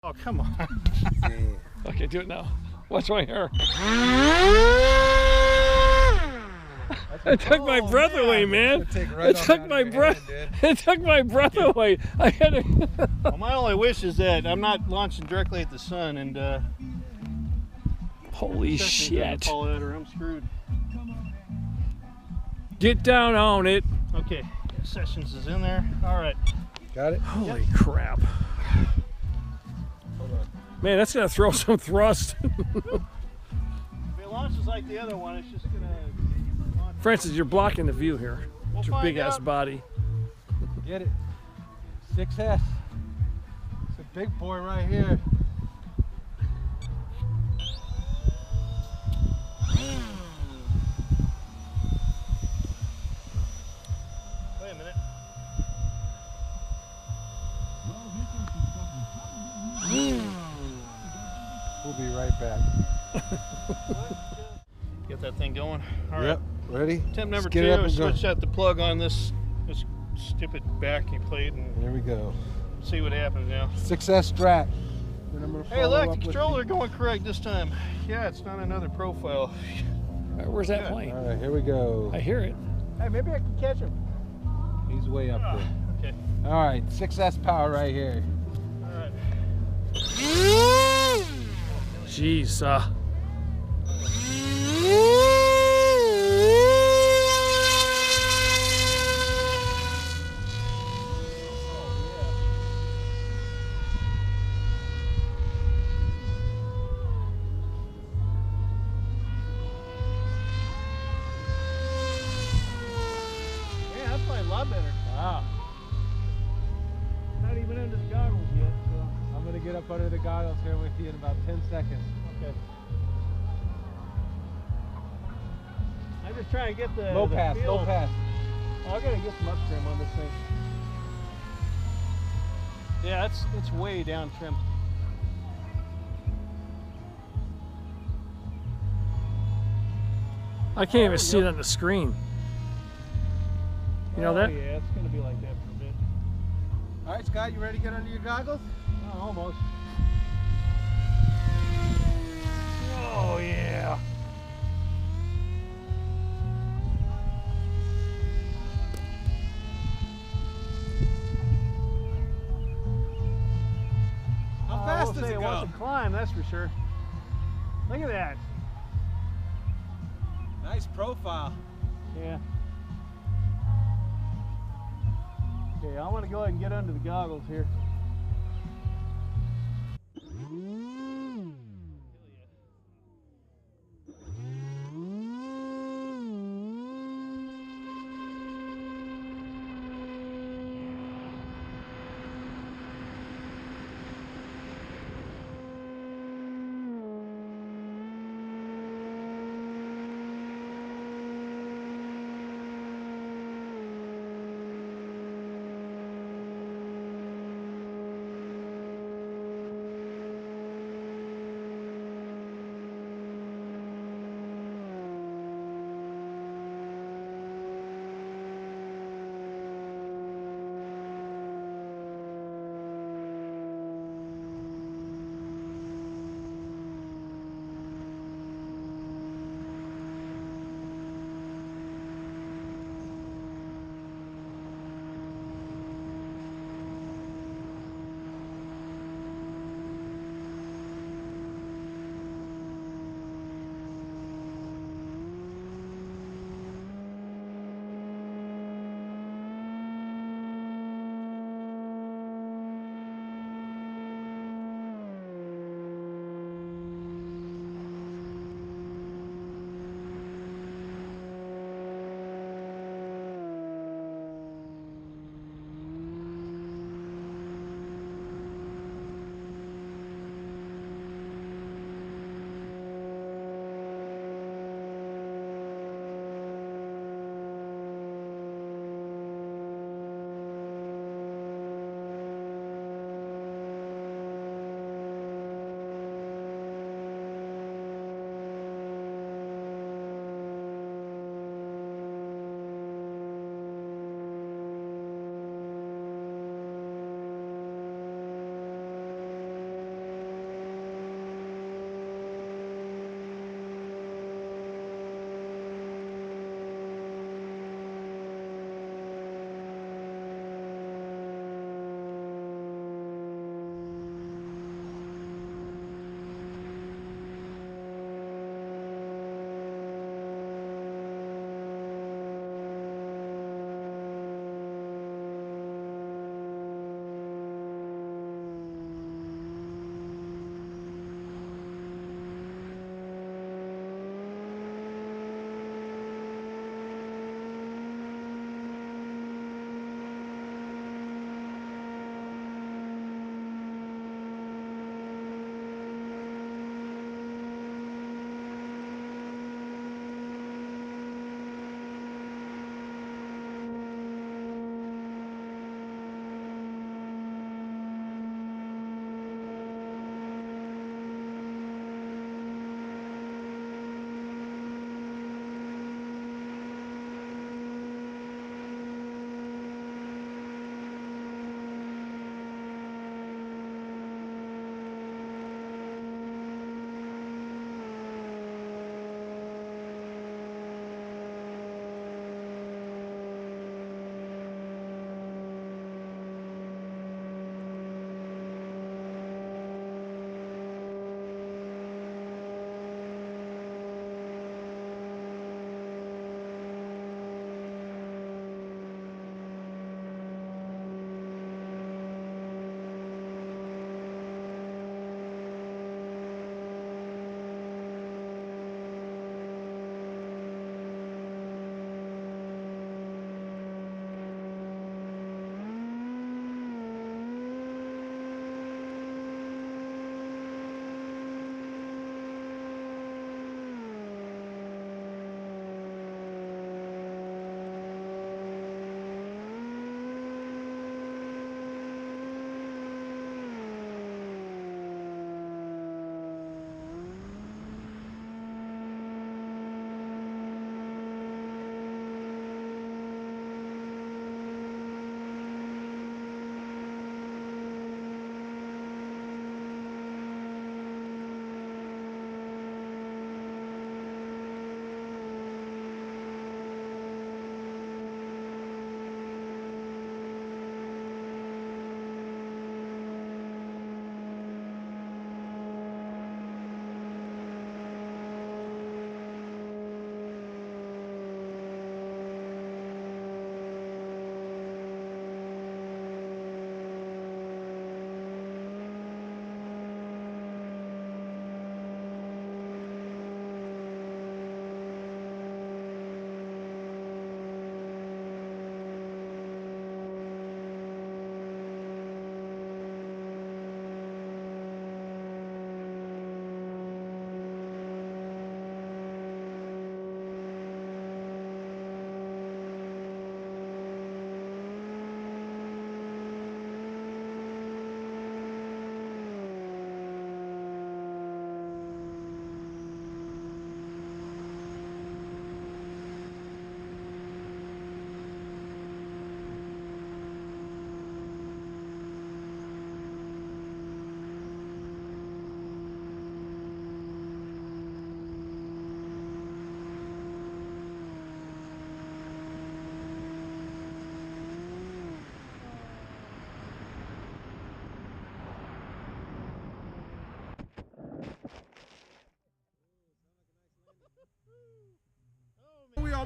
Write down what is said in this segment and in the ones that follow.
Oh, come on. Okay, do it now. Watch my hair. It took my breath away, man. It took my breath. It took my breath away. I had to. Well, my only wish is that I'm not launching directly at the sun, and Holy shit! Fall out or I'm screwed. Get down on it. Okay, Sessions is in there. All right. Got it. Holy crap! Hold on. Man, that's gonna throw some thrust. If it launches like the other one, it's just gonna. Francis, you're blocking the view here. It's your big ass body. Get it. 6S. It's a big boy right here. Wait a minute. We'll be right back. Get that thing going. All Yep. right. Ready? Attempt number Let's get 2 it up is and go. switch out the plug on this stupid backing plate and There we go. see what happens now. 6S Drak. Then I'm gonna Hey, follow look, up the with controller going correct this time. Yeah, it's not another profile. Where's that Yeah. plane? All right, here we go. I hear it. Hey, maybe I can catch him. He's way up there. Okay. All right, 6S power right here. All right. Jeez. Yeah, that's probably a lot better. Wow. Not even under the goggles yet, so. I'm gonna get up under the goggles here with you in about 10 seconds. Okay. I'm just trying to get the Low the pass, feel. low pass. Oh, I gotta get some up trim on this thing. Yeah, it's way down trim. I can't even see it on the screen. You know that? Oh, yeah, it's gonna be like that for a bit. All right, Scott, you ready to get under your goggles? Oh, almost. Oh yeah. How fast does it It go? wants to climb, that's for sure. Look at that. Nice profile. Yeah. Okay, I want to go ahead and get under the goggles here.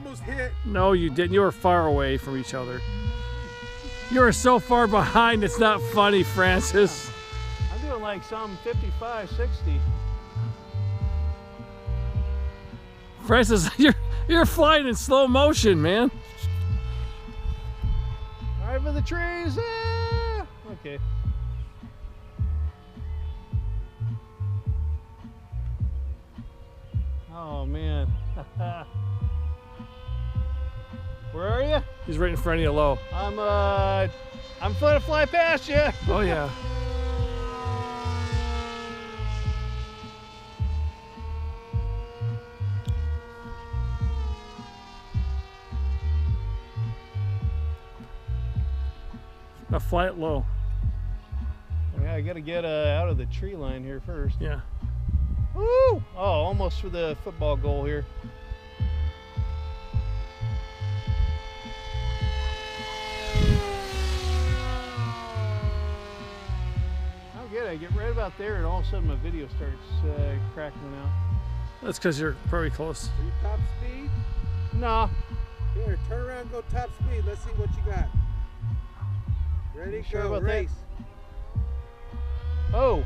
almost hit. No, you didn't. You were far away from each other. You were so far behind, it's not funny, Francis. I'm doing like some 55, 60. Francis, you're flying in slow motion, man. Right for the trees. Ah! Okay. Oh man. Where are you? He's right in front of you, low. I'm gonna fly past you. Oh yeah. Now fly it low. Yeah, I gotta get out of the tree line here first. Yeah. Woo! Oh, almost for the football goal here. Oh, good. I get right about there, and all of a sudden my video starts crackling out. That's because you're probably close. Are you top speed? Nah. Here, turn around and go top speed. Let's see what you got. Ready, Sure go, about race. Oh.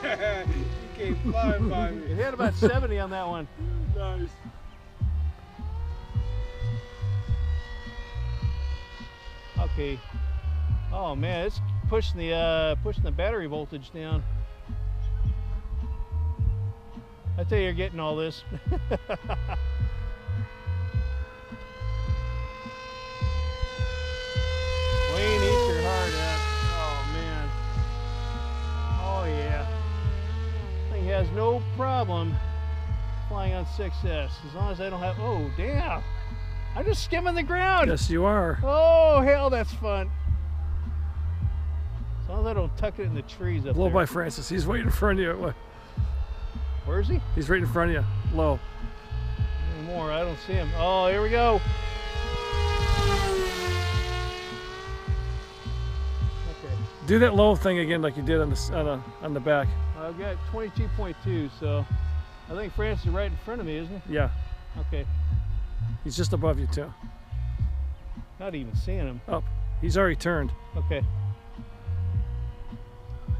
You came flying by me. It hit about 70 on that one. Nice. Okay. Oh man, it's pushing the battery voltage down. I tell you, you're getting all this. Wayne, eat your heart out. Oh man. Oh yeah. Thing has no problem flying on 6S as long as I don't have. Oh damn! I'm just skimming the ground. Yes, you are. Oh hell, that's fun. As long as I don't tuck it in the trees up Low there. by Francis. He's right in front of you. Where is he? He's right in front of you. Low. No more. I don't see him. Oh, here we go. Okay. Do that low thing again, like you did on the back. I've got 22.2, so I think Francis is right in front of me, isn't he? Yeah. Okay. He's just above you too. Not even seeing him. Up. He's already turned. Okay.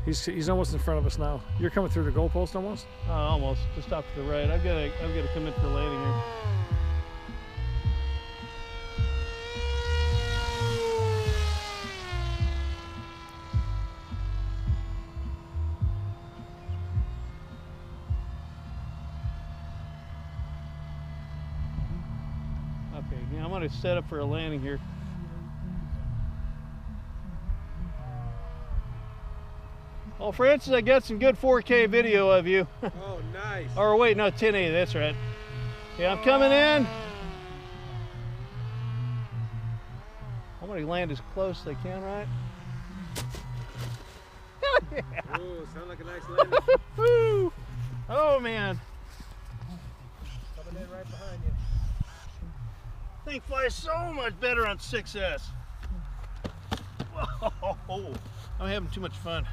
He's almost in front of us now. You're coming through the goalpost almost. Almost. Just off to the right. I've got to come in for landing here. Okay. Yeah, I'm going to set up for a landing here. Well, Francis, I got some good 4K video of you. Oh, nice. Or wait, no, 1080, that's right. Yeah, I'm coming in. I'm gonna land as close as I can, right? Hell yeah! Ooh, sound like a nice landing. Woo! Oh man. Coming in right behind you. Thing flies so much better on 6S. Whoa! I'm having too much fun.